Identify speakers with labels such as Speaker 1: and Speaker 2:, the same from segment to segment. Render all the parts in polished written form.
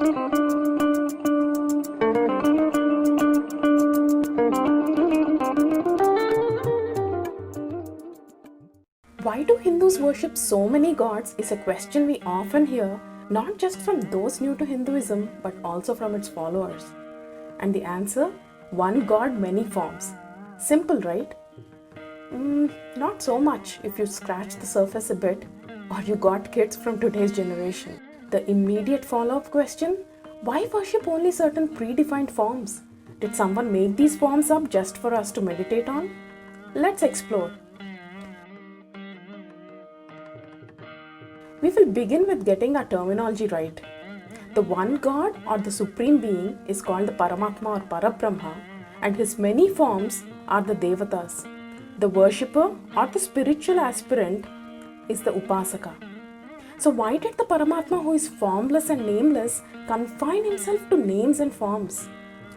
Speaker 1: Why do Hindus worship so many gods is a question we often hear, not just from those new to Hinduism but also from its followers. And the answer? One god, many forms. Simple, right? Not so much if you scratch the surface a bit or you got kids from today's generation. The immediate follow-up question? Why worship only certain predefined forms? Did someone make these forms up just for us to meditate on? Let's explore. We will begin with getting our terminology right. The one God or the Supreme Being is called the Paramatma or Parabrahma, and his many forms are the Devatas. The worshipper or the spiritual aspirant is the Upasaka. So why did the Paramatma, who is formless and nameless, confine himself to names and forms?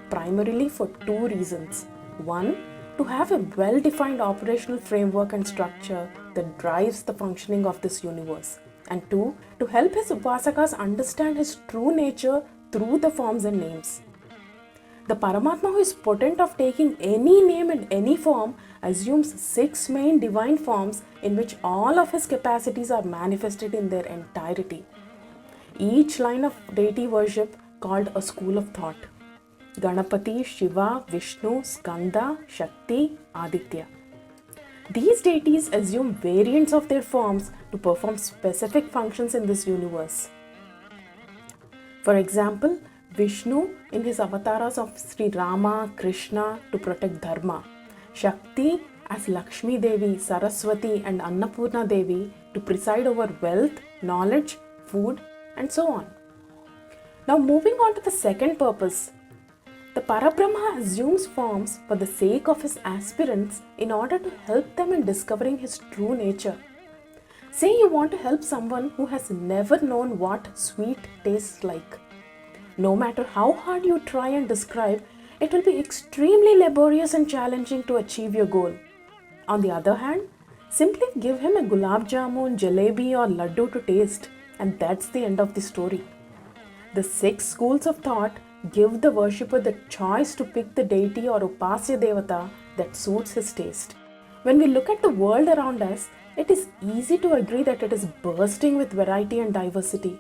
Speaker 1: Primarily for two reasons. One, to have a well-defined operational framework and structure that drives the functioning of this universe. And two, to help his Upasakas understand his true nature through the forms and names. The Paramatma, who is potent of taking any name and any form, assumes 6 main divine forms in which all of his capacities are manifested in their entirety. Each line of deity worship called a school of thought. Ganapati, Shiva, Vishnu, Skanda, Shakti, Aditya. These deities assume variants of their forms to perform specific functions in this universe. For example, Vishnu in his avatars of Sri Rama, Krishna to protect Dharma, Shakti as Lakshmi Devi, Saraswati and Annapurna Devi to preside over wealth, knowledge, food and so on. Now moving on to the second purpose. The Parabrahma assumes forms for the sake of his aspirants in order to help them in discovering his true nature. Say you want to help someone who has never known what sweet tastes like. No matter how hard you try and describe, it will be extremely laborious and challenging to achieve your goal. On the other hand, simply give him a gulab jamun, jalebi or laddu to taste, and that's the end of the story. The 6 schools of thought give the worshipper the choice to pick the deity or upasya devata that suits his taste. When we look at the world around us, it is easy to agree that it is bursting with variety and diversity.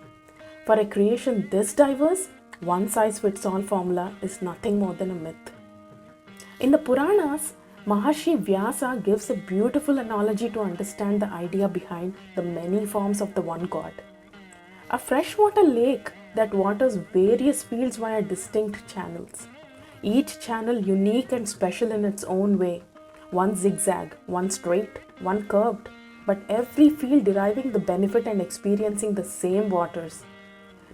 Speaker 1: For a creation this diverse, one-size-fits-all formula is nothing more than a myth. In the Puranas, Maharshi Vyasa gives a beautiful analogy to understand the idea behind the many forms of the one God. A freshwater lake that waters various fields via distinct channels. Each channel unique and special in its own way. One zigzag, one straight, one curved, but every field deriving the benefit and experiencing the same waters.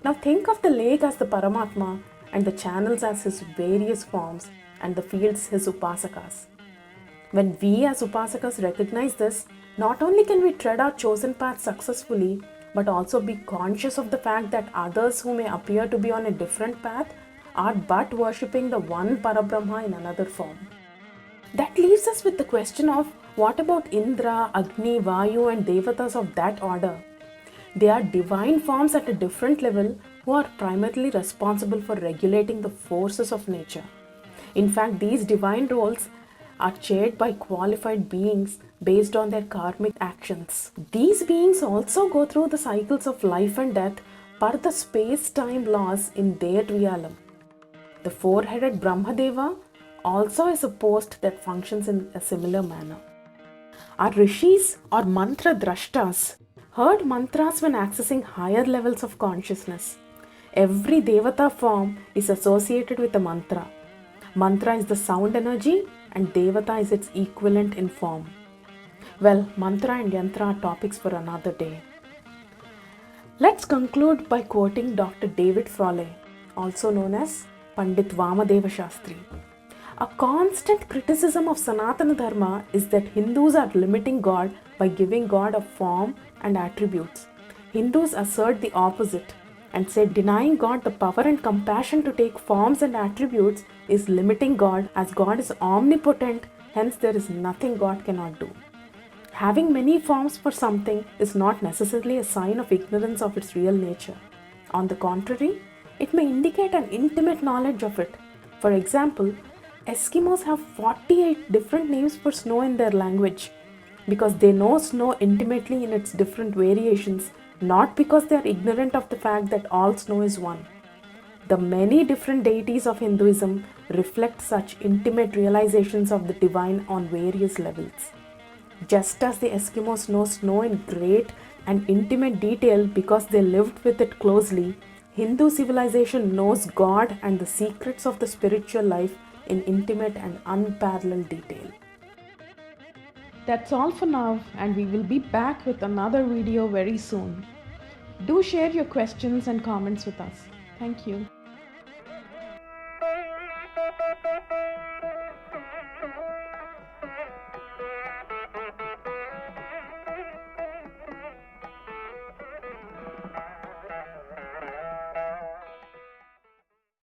Speaker 1: Now think of the lake as the Paramatma and the channels as his various forms and the fields his Upasakas. When we as Upasakas recognize this, not only can we tread our chosen path successfully, but also be conscious of the fact that others who may appear to be on a different path are but worshipping the one Parabrahma in another form. That leaves us with the question of what about Indra, Agni, Vayu and Devatas of that order? They are divine forms at a different level who are primarily responsible for regulating the forces of nature. In fact, these divine roles are chaired by qualified beings based on their karmic actions. These beings also go through the cycles of life and death per the space-time laws in their realm. The four-headed Brahmadeva also is a post that functions in a similar manner. Our rishis or mantra drashtas heard mantras when accessing higher levels of consciousness. Every devata form is associated with a mantra. Mantra is the sound energy and devata is its equivalent in form. Well, mantra and yantra are topics for another day. Let's conclude by quoting Dr. David Frawley, also known as Pandit Vamadeva Shastri. A constant criticism of Sanatana Dharma is that Hindus are limiting God by giving God a form and attributes. Hindus assert the opposite and say denying God the power and compassion to take forms and attributes is limiting God, as God is omnipotent, hence there is nothing God cannot do. Having many forms for something is not necessarily a sign of ignorance of its real nature. On the contrary, it may indicate an intimate knowledge of it. For example, Eskimos have 48 different names for snow in their language because they know snow intimately in its different variations, not because they are ignorant of the fact that all snow is one. The many different deities of Hinduism reflect such intimate realizations of the divine on various levels. Just as the Eskimos know snow in great and intimate detail because they lived with it closely, Hindu civilization knows God and the secrets of the spiritual life in intimate and unparalleled detail. That's all for now, and we will be back with another video very soon. Do share your questions and comments with us. Thank you.